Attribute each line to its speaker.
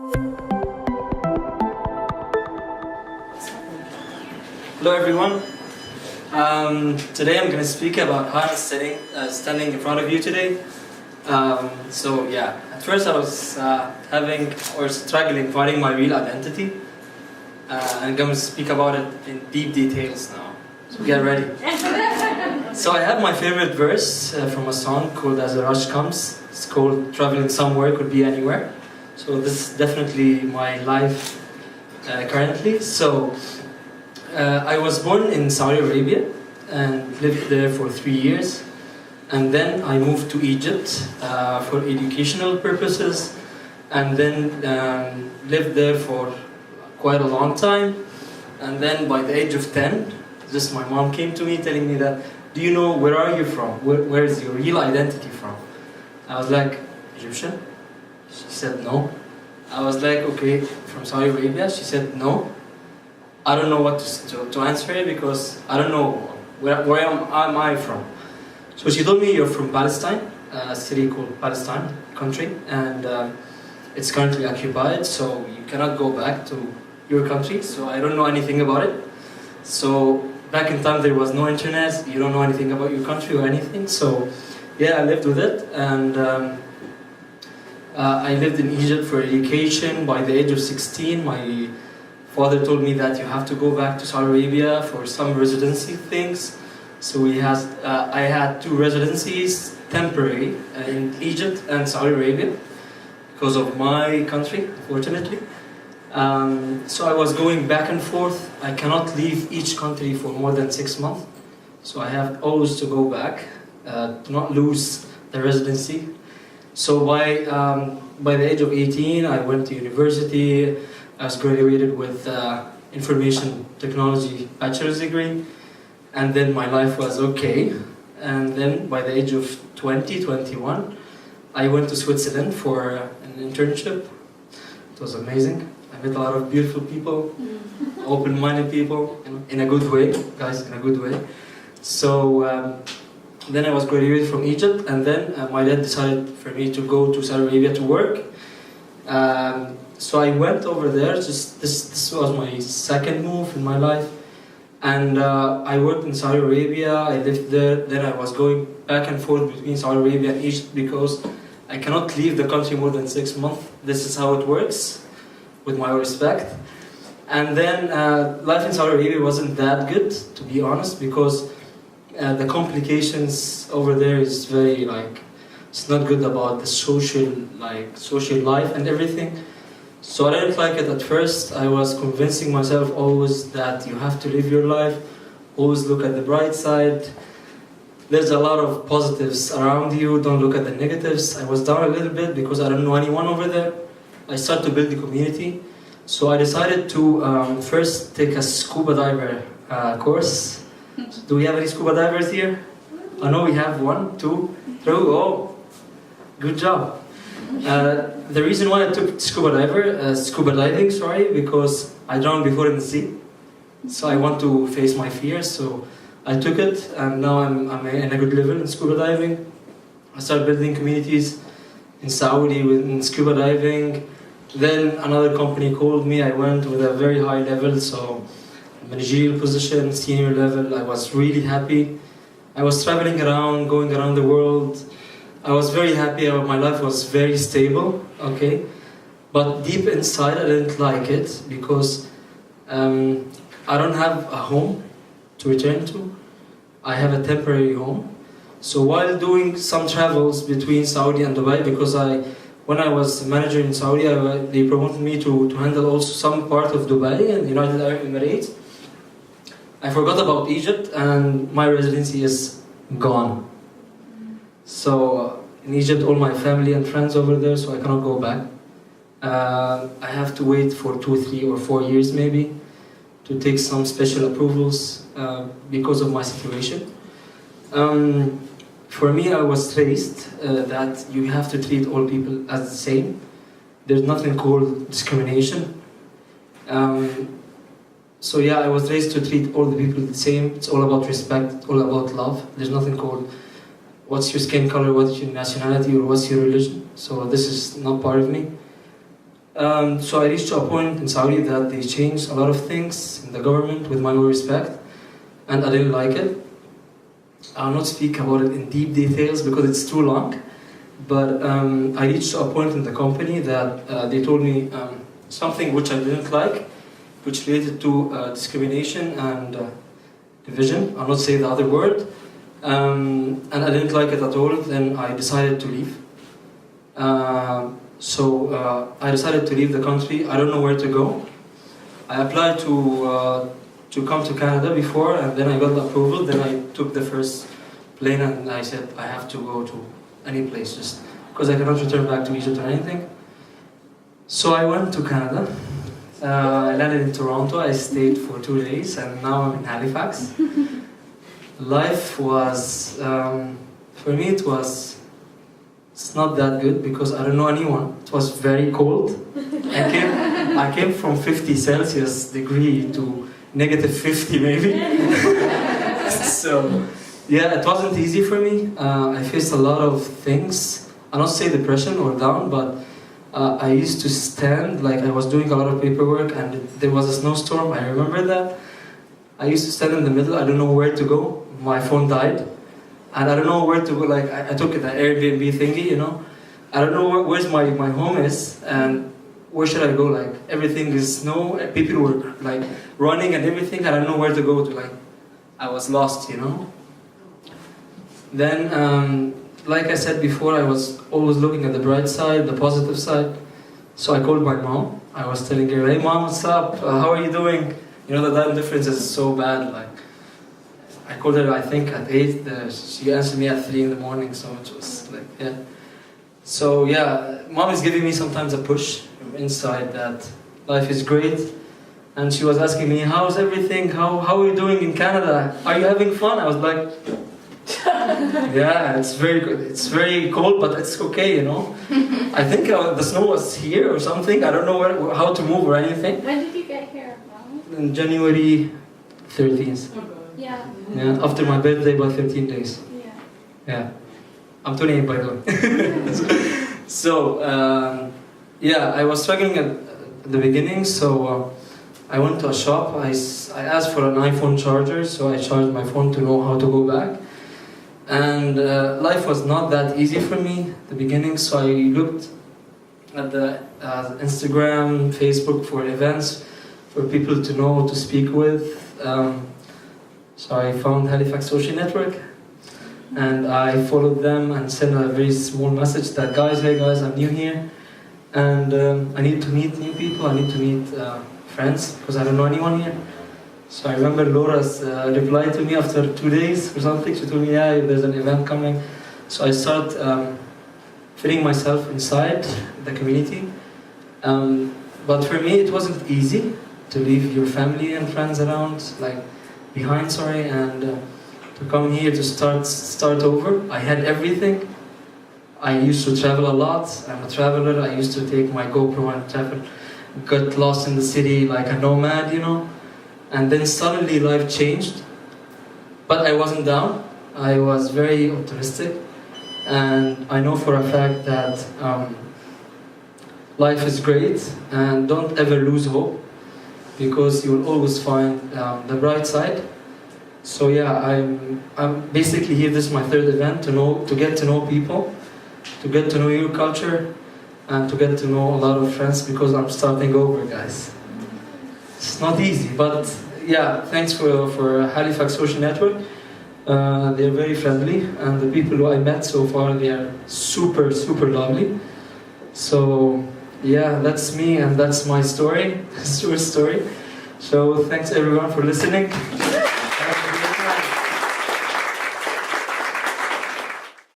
Speaker 1: Hello everyone. Today I'm going to speak about how I'm standing in front of you today. At first I was struggling finding my real identity. I'm going to speak about it in deep details now. So get ready. So I have my favorite verse from a song called As a Rush Comes. It's called Traveling Somewhere, Could Be Anywhere. So this is definitely my life currently. So I was born in Saudi Arabia and lived there for 3 years. And then I moved to Egypt for educational purposes, and then lived there for quite a long time. And then by the age of 10, just my mom came to me telling me that, do you know where are you from? Where is your real identity from? I was like, Egyptian? She said no. I was like, okay, from Saudi Arabia? She said no. I don't know what to answer her because I don't know where am I from. So she told me you're from Palestine, a city called Palestine, country, and it's currently occupied, so you cannot go back to your country, so I don't know anything about it. So back in time there was no internet, you don't know anything about your country or anything, so yeah, I lived with it, and I lived in Egypt for education. By the age of 16, my father told me that you have to go back to Saudi Arabia for some residency things. So I had 2 residencies, temporary, in Egypt and Saudi Arabia, because of my country, unfortunately. So I was going back and forth. I cannot leave each country for more than 6 months. So I have always to go back, to not lose the residency. So by the age of 18, I went to university. I was graduated with information technology bachelor's degree. And then my life was okay. And then by the age of 21, I went to Switzerland for an internship. It was amazing. I met a lot of beautiful people, open-minded people, in a good way, guys, in a good way. So then I was graduated from Egypt, and then my dad decided for me to go to Saudi Arabia to work. So I went over there. This was my second move in my life. And I worked in Saudi Arabia, I lived there, then I was going back and forth between Saudi Arabia and Egypt because I cannot leave the country more than 6 months. This is how it works, with my respect. And then life in Saudi Arabia wasn't that good, to be honest, because the complications over there is very, it's not good about the social life and everything. So I didn't like it at first. I was convincing myself always that you have to live your life, always look at the bright side. There's a lot of positives around you, don't look at the negatives. I was down a little bit because I don't know anyone over there. I started to build the community. So I decided to first take a scuba diver course. Do we have any scuba divers here? I know we have 1, 2, 3. Oh, good job. The reason why I took scuba diving, because I drowned before in the sea. So I want to face my fears, so I took it, and now I'm in a good level in scuba diving. I started building communities in Saudi in scuba diving. Then another company called me. I went with a very high level, so managerial position, senior level. I was really happy. I was traveling around, going around the world. I was very happy. My life was very stable, okay? But deep inside, I didn't like it because I don't have a home to return to. I have a temporary home. So while doing some travels between Saudi and Dubai, because when I was manager in Saudi, they promoted me to handle also some part of Dubai and United Arab Emirates. I forgot about Egypt, and my residency is gone. So in Egypt, all my family and friends over there, so I cannot go back. I have to wait for 2, 3, or 4 years maybe to take some special approvals because of my situation. For me, I was raised that you have to treat all people as the same. There's nothing called discrimination. So yeah, I was raised to treat all the people the same. It's all about respect, it's all about love. There's nothing called what's your skin color, what's your nationality, or what's your religion. So this is not part of me. So I reached a point in Saudi that they changed a lot of things in the government, with my own respect, and I didn't like it. I'll not speak about it in deep details because it's too long, but I reached a point in the company that they told me something which I didn't like, which related to discrimination and division. I'll not say the other word, and I didn't like it at all. Then I decided to leave. So I decided to leave the country. I don't know where to go. I applied to come to Canada before, and then I got the approval. Then I took the first plane, and I said I have to go to any place, just because I cannot return back to Egypt or anything. So I went to Canada. I landed in Toronto. I stayed for 2 days, and now I'm in Halifax. Life was, for me, it's not that good because I don't know anyone. It was very cold. I came from 50 Celsius degree to negative 50 maybe. So yeah, it wasn't easy for me. I faced a lot of things. I'll not say depression or down, but I used to stand, like I was doing a lot of paperwork and there was a snowstorm, I remember that. I used to stand in the middle, I don't know where to go. My phone died. And I don't know where to go, like I took it, an Airbnb thingy, you know. I don't know where's my home is and where should I go, like everything is snow, people were like running and everything, I don't know where to go to, like I was lost, you know. Then, like I said before, I was always looking at the bright side, the positive side. So I called my mom, I was telling her, hey mom, what's up, how are you doing? You know, the time difference is so bad, like. I called her, I think, at 8, she answered me at 3 in the morning, so it was like, yeah. So yeah, mom is giving me sometimes a push from inside that life is great. And she was asking me, how's everything? How are you doing in Canada? Are you having fun? I was like, yeah, it's very good. It's very cold, but it's okay, you know. I think the snow was here or something. I don't know how to move or anything.
Speaker 2: When did you get here, Mom?
Speaker 1: In January 13th.
Speaker 2: Yeah.
Speaker 1: Yeah, after my birthday by 13 days.
Speaker 2: Yeah.
Speaker 1: Yeah. I'm 28 by the way. So, yeah, I was struggling at the beginning, so I went to a shop. I asked for an iPhone charger, so I charged my phone to know how to go back. And life was not that easy for me at the beginning, so I looked at the Instagram, Facebook for events, for people to know, to speak with. So I found Halifax Social Network, and I followed them and sent a very small message that, guys, hey guys, I'm new here, and I need to meet new people, I need to meet friends, because I don't know anyone here. So I remember Laura's reply to me after 2 days or something. She told me, yeah, there's an event coming. So I started fitting myself inside the community. But for me, it wasn't easy to leave your family and friends around, behind, and to come here to start over. I had everything. I used to travel a lot. I'm a traveler. I used to take my GoPro and travel, got lost in the city like a nomad, you know. And then suddenly life changed. But I wasn't down. I was very optimistic. And I know for a fact that life is great, and don't ever lose hope, because you will always find the bright side. So yeah, I'm basically here. This is my third event to get to know people, to get to know your culture, and to get to know a lot of friends, because I'm starting over, guys. It's not easy, but yeah, thanks for Halifax Social Network. They're very friendly, and the people who I met so far, they are super, super lovely. So yeah, that's me, and that's my story, short story. So thanks everyone for listening.